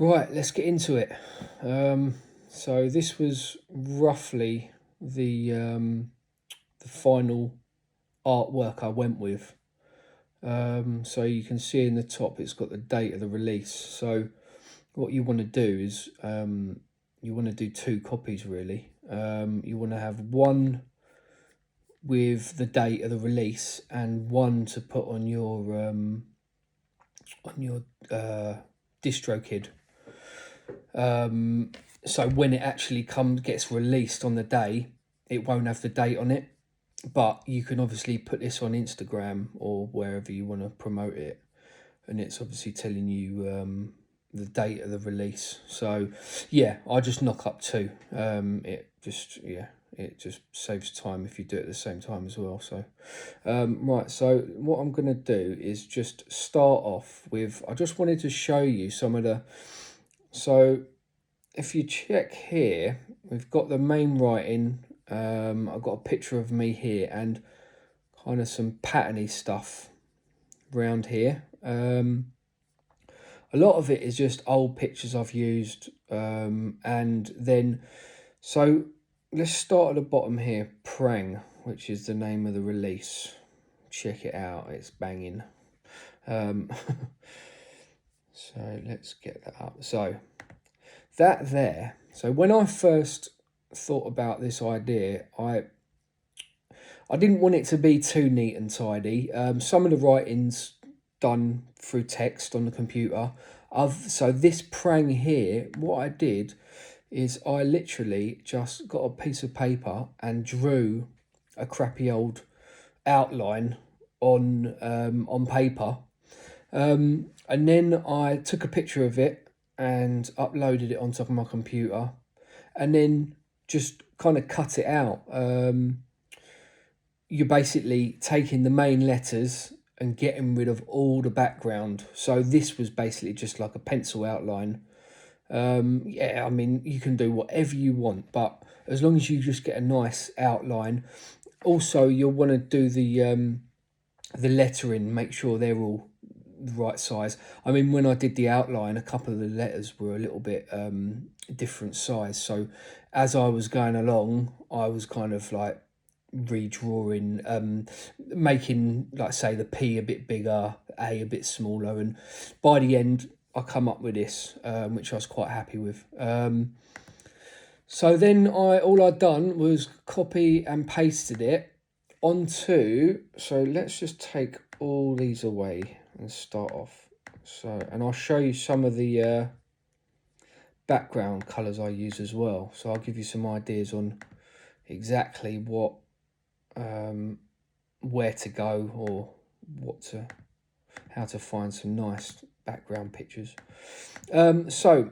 Right, let's get into it. So this was roughly the final artwork I went with. So you can see in the top it's got the date of the release. So what you want to do is you want to do two copies really. You want to have one with the date of the release and one to put on your DistroKid. So when it actually gets released on the day, it won't have the date on it. But you can obviously put this on Instagram or wherever you want to promote it, and it's obviously telling you the date of the release. So yeah, I just knock up two. It just saves time if you do it at the same time as well. So right, so what I'm gonna do is just start off with. I just wanted to show you some of the. So if you check here, we've got the main writing. I've got a picture of me here and kind of some patterny stuff around here. A lot of it is just old pictures I've used. And then, so let's start at the bottom here. Prang, which is the name of the release. Check it out, it's banging. So let's get that up. So that there. So when I first thought about this idea, I didn't want it to be too neat and tidy. Some of the writing's done through text on the computer. So this prang here, what I did is I literally just got a piece of paper and drew a crappy old outline on paper. And then I took a picture of it and uploaded it on top of my computer, and then just kind of cut it out. You're basically taking the main letters and getting rid of all the background. So this was basically just like a pencil outline. Yeah, I mean, you can do whatever you want, but as long as you just get a nice outline. Also, you'll want to do the lettering, make sure they're all the right size. I mean, when I did the outline, a couple of the letters were a little bit different size. So as I was going along, I was kind of like redrawing, making, like, say, the P a bit bigger, A a bit smaller, and by the end I come up with this, which I was quite happy with. So then all I'd done was copy and pasted it onto. So let's just take all these away and start off. So, and I'll show you some of the background colours I use as well. So I'll give you some ideas on exactly what where to go or how to find some nice background pictures. So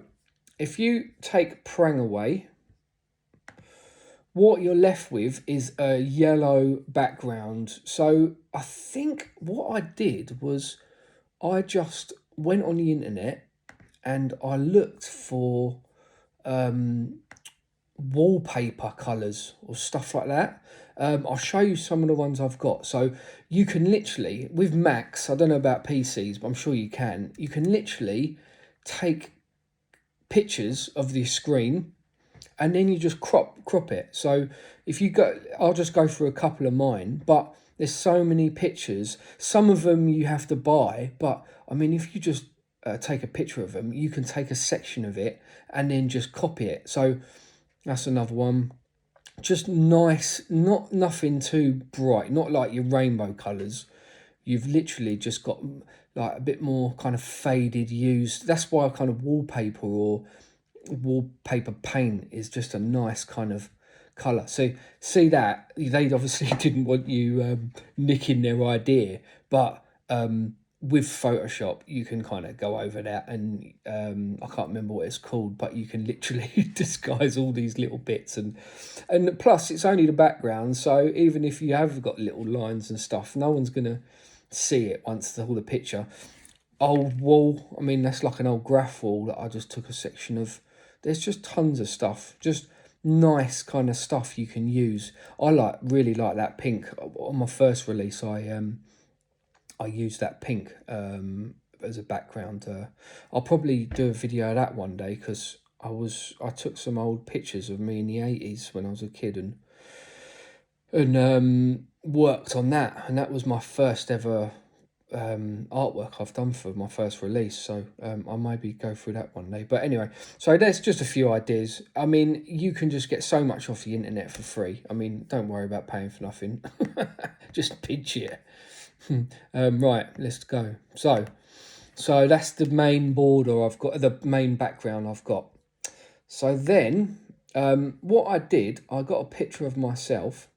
if you take Prang away, what you're left with is a yellow background. So I think what I did was I just went on the internet and I looked for wallpaper colours or stuff like that. I'll show you some of the ones I've got. So you can literally, with Macs, I don't know about PCs, but I'm sure you can literally take pictures of the screen and then you just crop it. So if you go, I'll just go through a couple of mine, but there's so many pictures. Some of them you have to buy, but I mean, if you just take a picture of them, you can take a section of it and then just copy it. So that's another one. Just nice, nothing too bright, not like your rainbow colours. You've literally just got like a bit more kind of faded used. That's why kind of wallpaper or wallpaper paint is just a nice kind of colour. So see that they obviously didn't want you nicking their idea, but with Photoshop you can kind of go over that, and I can't remember what it's called, but you can literally disguise all these little bits, and plus it's only the background, so even if you have got little lines and stuff, no one's gonna see it once all the picture. Old wall, I mean, that's like an old graph wall that I just took a section of. There's just tons of stuff, just nice kind of stuff you can use. I really like that pink. On my first release, I used that pink as a background. I'll probably do a video of that one day, because I took some old pictures of me in the 80s when I was a kid, and worked on that, and that was my first ever artwork I've done for my first release. So I'll maybe go through that one day. But anyway, so there's just a few ideas. I mean, you can just get so much off the internet for free. I mean, don't worry about paying for nothing. Just pitch it. Right, let's go. So that's the main border I've got, the main background I've got. So then what I did, I got a picture of myself.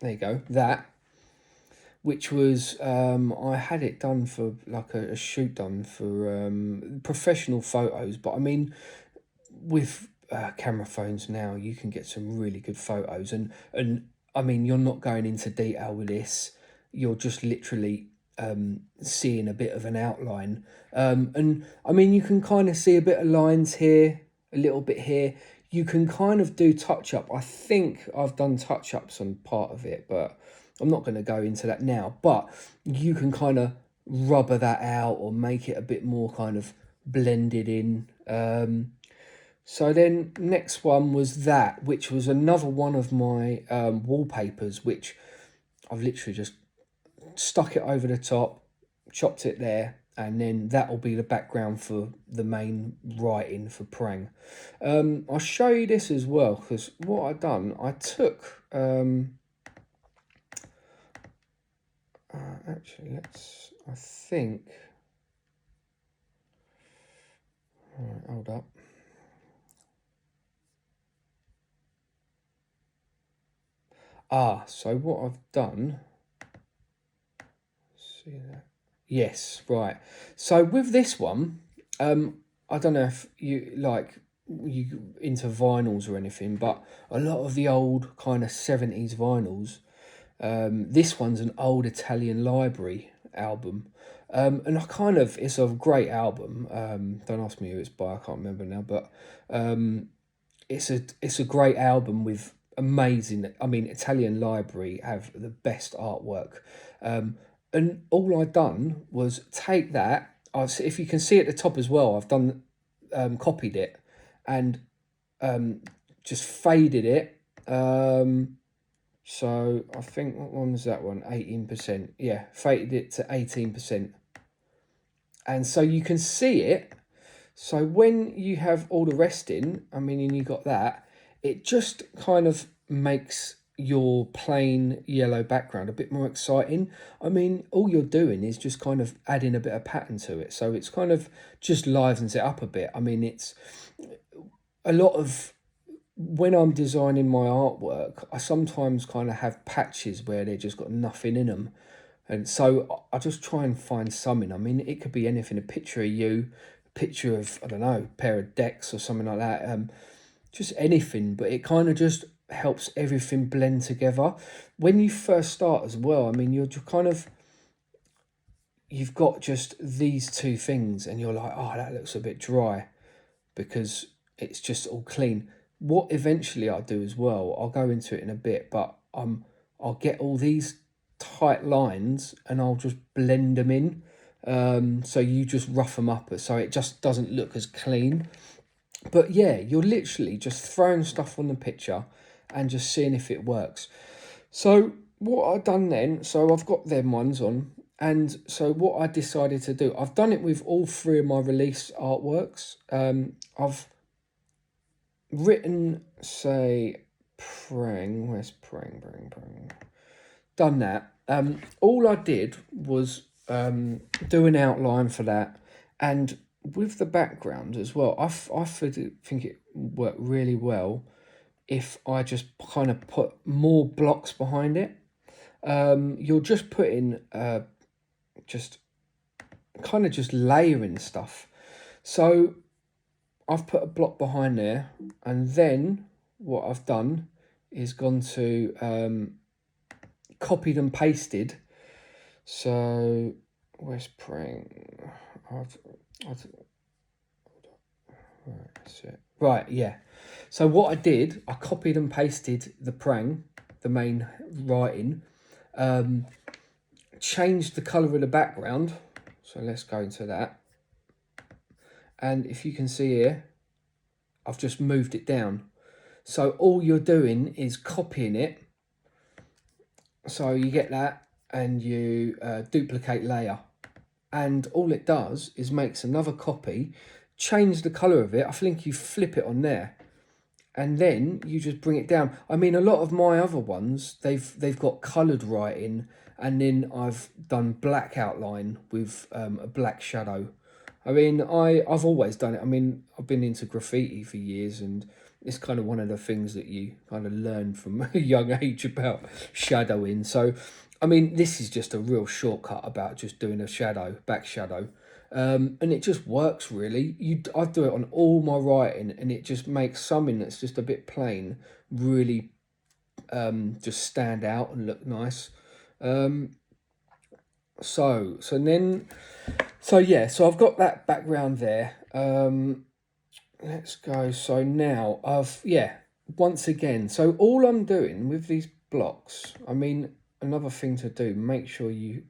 There you go, that. Which was, I had it done for like a shoot done for professional photos. But I mean, with camera phones now, you can get some really good photos. And I mean, you're not going into detail with this. You're just literally seeing a bit of an outline. And I mean, you can kind of see a bit of lines here, a little bit here. You can kind of do touch-up. I think I've done touch-ups on part of it, but I'm not going to go into that now. But you can kind of rubber that out or make it a bit more kind of blended in. So then next one was that, which was another one of my wallpapers, which I've literally just stuck it over the top, chopped it there, and then that will be the background for the main writing for Prang. I'll show you this as well, because what I've done, I took... actually, I think... Alright, hold up. So what I've done... See that? Yes, right. So with this one, I don't know if you into vinyls or anything, but a lot of the old kind of 70s vinyls, this one's an old Italian library album. And it's a great album. Don't ask me who it's by, I can't remember now, but it's a great album with amazing, I mean, Italian library have the best artwork. And all I've done was take that. If you can see at the top as well, I've done copied it and just faded it. So I think, what one was that one? 18%. Yeah, faded it to 18%. And so you can see it. So when you have all the rest in, I mean, and you got that, it just kind of makes your plain yellow background a bit more exciting. I mean, all you're doing is just kind of adding a bit of pattern to it. So it's kind of just livens it up a bit. I mean, it's a lot of... When I'm designing my artwork, I sometimes kind of have patches where they've just got nothing in them. And so I just try and find something. I mean, it could be anything, a picture of you, a picture of, I don't know, a pair of decks or something like that. Just anything, but it kind of just helps everything blend together. When you first start as well, I mean, you're just kind of... You've got just these two things and you're like, oh, that looks a bit dry because it's just all clean. What eventually I'll do as well, I'll go into it in a bit, but I'll get all these tight lines and I'll just blend them in. So you just rough them up so it just doesn't look as clean. But yeah, you're literally just throwing stuff on the picture and just seeing if it works. So what I've done then, so I've got them ones on. And so what I decided to do, I've done it with all three of my release artworks. I've written, say, Prang. Where's Prang? Done that. All I did was do an outline for that, and with the background as well. I think it worked really well if I just kind of put more blocks behind it. You're just putting just kind of just layering stuff. So I've put a block behind there, and then what I've done is gone to copied and pasted. So where's Prang? That's it. Right, yeah. So what I did, I copied and pasted the Prang, the main writing, changed the colour of the background. So let's go into that. And if you can see here, I've just moved it down. So all you're doing is copying it. So you get that and you duplicate layer. And all it does is makes another copy, change the colour of it. I think you flip it on there. And then you just bring it down. I mean, a lot of my other ones, they've got coloured writing, and then I've done black outline with a black shadow. I mean, I've always done it. I mean, I've been into graffiti for years, and it's kind of one of the things that you kind of learn from a young age about shadowing. So, I mean, this is just a real shortcut about just doing a shadow, back shadow. And it just works really. I do it on all my writing, and it just makes something that's just a bit plain really just stand out and look nice. So yeah, so I've got that background there. Let's go. So now once again, so all I'm doing with these blocks, I mean, another thing to do, make sure you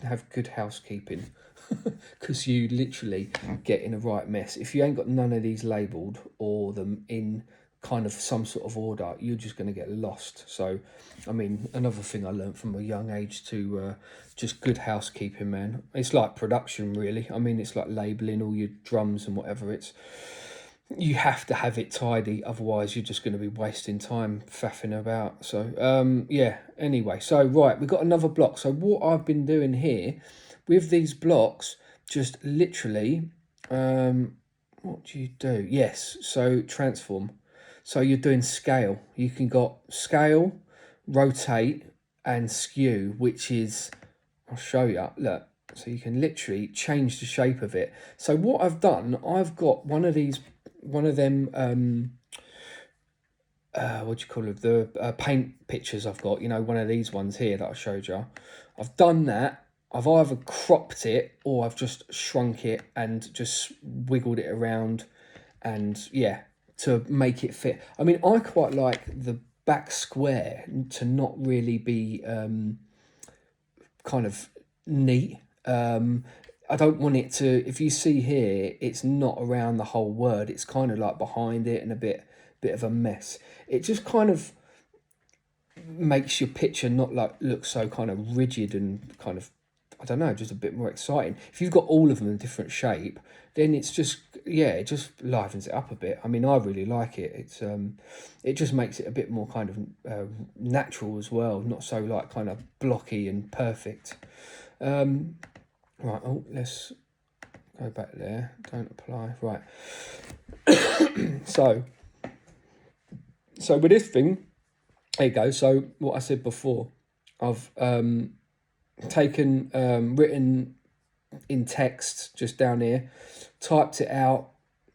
have good housekeeping, because you literally get in a right mess. If you ain't got none of these labelled or them in kind of some sort of order, you're just going to get lost. So, I mean, another thing I learned from a young age to just good housekeeping, man. It's like production, really. I mean, it's like labelling all your drums and whatever. You have to have it tidy, otherwise you're just going to be wasting time faffing about. So yeah, anyway, so right, we've got another block. So what I've been doing here with these blocks, just literally what do you do? Yes, so transform. So you're doing scale. You can got scale, rotate, and skew, which is, I'll show you, look. So you can literally change the shape of it. So what I've done, I've got one of them what do you call it, the paint pictures I've got, you know, one of these ones here that I showed you. I've done that. I've either cropped it or I've just shrunk it and just wiggled it around, and yeah, to make it fit. I mean, I quite like the back square to not really be kind of neat. I don't want it to, if you see here, it's not around the whole word. It's kind of like behind it and a bit of a mess. It just kind of makes your picture not like look so kind of rigid and kind of, I don't know, just a bit more exciting. If you've got all of them in a different shape, then it's just, yeah, it just livens it up a bit. I mean, I really like it. It just makes it a bit more kind of natural as well, not so like kind of blocky and perfect. Right, oh, let's go back there. Don't apply. Right. So with this thing, there you go. So what I said before, I've taken, written in text just down here, typed it out,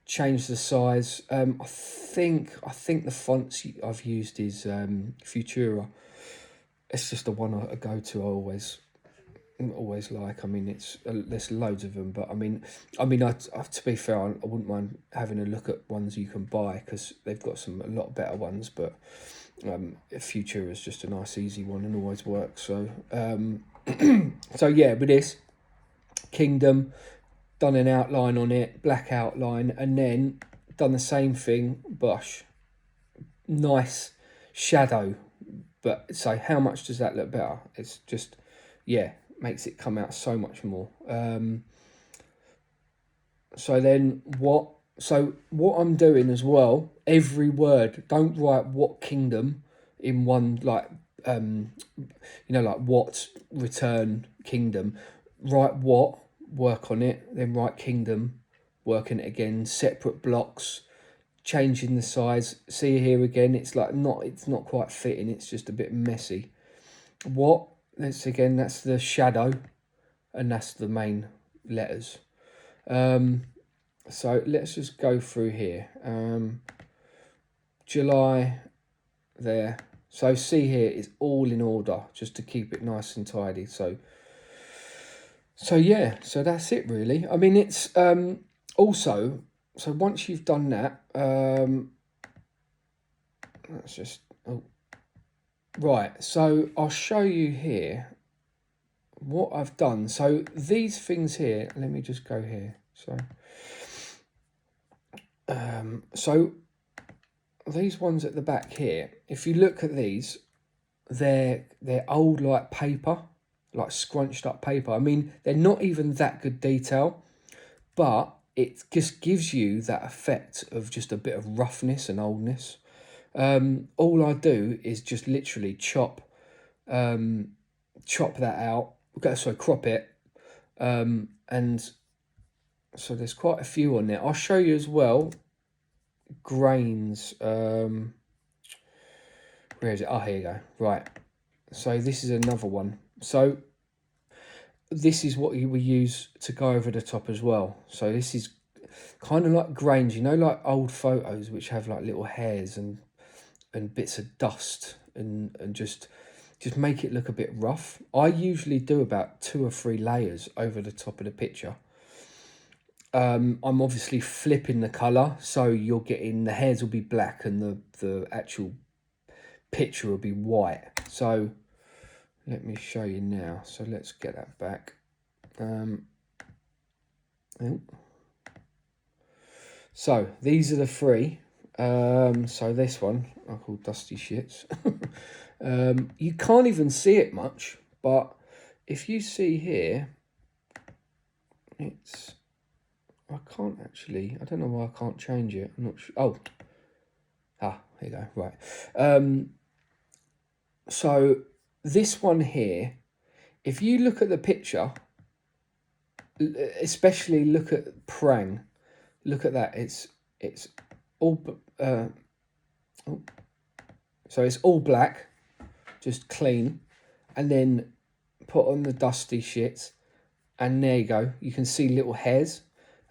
changed the size. I think the fonts I've used is Futura. It's just the one I go to. I always like. I mean, there's loads of them, but I mean, to be fair, I wouldn't mind having a look at ones you can buy, because they've got a lot better ones. But Future is just a nice, easy one and always works. So so yeah, with this Kingdom, done an outline on it, black outline, and then done the same thing, brush, nice shadow. But so how much does that look better? It's just, yeah, makes it come out so much more. So what I'm doing as well, every word, don't write what kingdom in one, like like what, return, kingdom. Write what, work on it, then write kingdom, work on it again, separate blocks, changing the size. See here again, it's not quite fitting, it's just a bit messy. What, that's the shadow, and that's the main letters. So let's just go through here. July, there. So see here, it's all in order, just to keep it nice and tidy. So yeah, so that's it really. I mean, it's also, so once you've done that, let's just, right, so I'll show you here what I've done, so these things here, let me just go here. So these ones at the back here, if you look at these, they're old like paper, like scrunched up paper. I mean, they're not even that good detail, but it just gives you that effect of just a bit of roughness and oldness. All I do is just literally chop that out. So crop it, and so there's quite a few on there. I'll show you as well. Grains. Where is it? Oh, here you go. Right. So this is another one. So this is what we use to go over the top as well. So this is kind of like grains, you know, like old photos which have like little hairs and bits of dust and just make it look a bit rough. I usually do about 2 or 3 layers over the top of the picture. I'm obviously flipping the colour, so you're getting, the hairs will be black and the actual picture will be white. So let me show you now. So let's get that back. So these are the 3. So this one I call Dusty Shits. You can't even see it much, but if you see here, it's, I can't actually, I don't know why I can't change it. I'm not sure. Here you go. Right. So this one here, if you look at the picture, especially look at Prang, look at that. It's all so it's all black, just clean, and then put on the Dusty Shit, and there you go. You can see little hairs.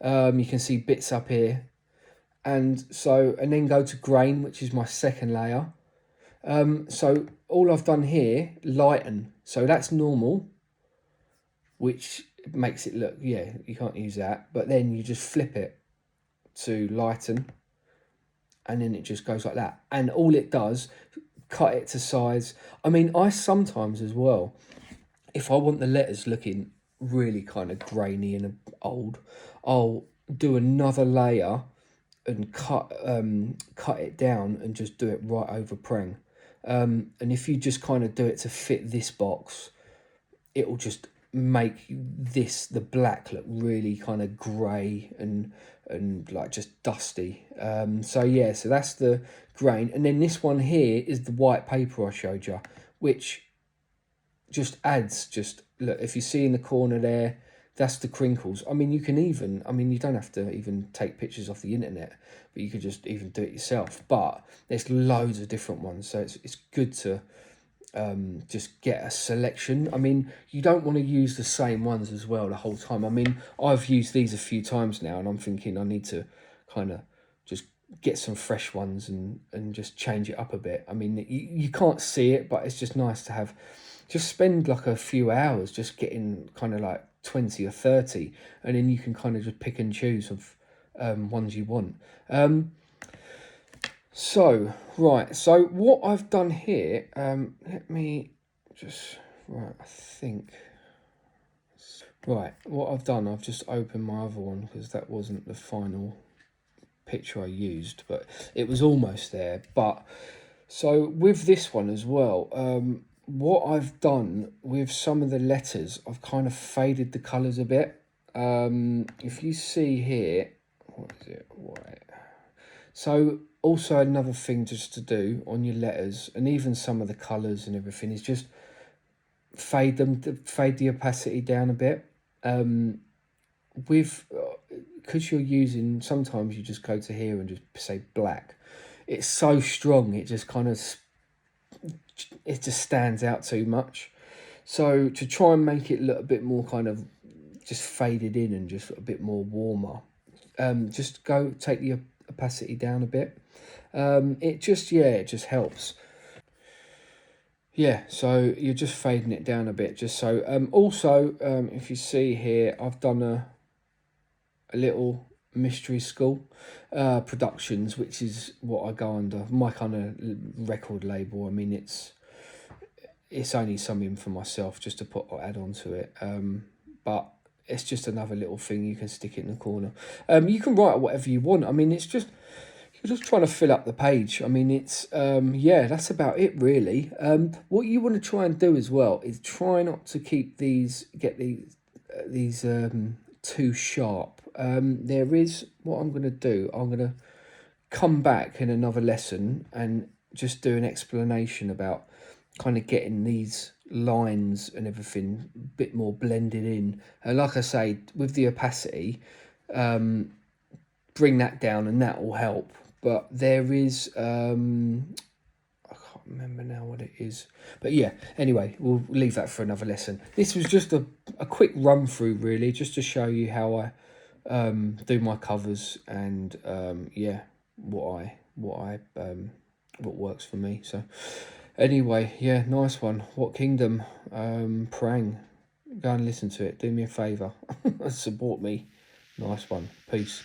You can see bits up here, and then go to grain, which is my second layer. So all I've done here, lighten. So that's normal, which makes it look, yeah, you can't use that. But then you just flip it to lighten, and then it just goes like that. And all it does, cut it to size. I mean, I sometimes as well, if I want the letters looking really kind of grainy and old, I'll do another layer and cut it down and just do it right over Prang. And if you just kind of do it to fit this box, it'll just make the black look really kind of grey and like just dusty. So yeah, so that's the grain, and then this one here is the white paper I showed you, which just adds, just look, if you see in the corner there, that's the crinkles. I mean, you can even, I mean, you don't have to even take pictures off the internet, but you could just even do it yourself. But there's loads of different ones, so it's good to just get a selection. I mean, you don't want to use the same ones as well the whole time. I mean, I've used these a few times now, and I'm thinking I need to kind of just get some fresh ones and just change it up a bit. I mean, you can't see it, but it's just nice to have, just spend like a few hours just getting kind of like 20 or 30, and then you can kind of just pick and choose of ones you want. So what I've done here, let me just, right, I think, right, what I've done, I've just opened my other one because that wasn't the final picture I used, but it was almost there. But so with this one as well, what I've done with some of the letters, I've kind of faded the colours a bit. If you see here, what is it, white. So also another thing just to do on your letters, and even some of the colours and everything, is just fade the opacity down a bit. Because you're using, sometimes you just go to here and just say black. It's so strong, it just kind of, it just stands out too much. So to try and make it look a bit more kind of just faded in and just a bit more warmer, just take the opacity down a bit. It just helps. Yeah, so you're just fading it down a bit, just so. Also, if you see here, I've done a little mystery school productions, which is what I go under, my kind of record label. I mean, it's only something for myself just to add on to it. But it's just another little thing you can stick it in the corner. You can write whatever you want. I mean, it's just, you're just trying to fill up the page. I mean, it's yeah, that's about it really. What you want to try and do as well is try not to get these too sharp. There is what I'm going to do. I'm going to come back in another lesson and just do an explanation about kind of getting these lines and everything a bit more blended in. And like I say, with the opacity, bring that down and that will help. But there is I can't remember now what it is, but yeah, anyway, we'll leave that for another lesson. This was just a quick run through really, just to show you how I do my covers, and yeah, what works for me. So anyway, yeah, nice one. What Kingdom, Prang, go and listen to it, do me a favour. Support me. Nice one. Peace.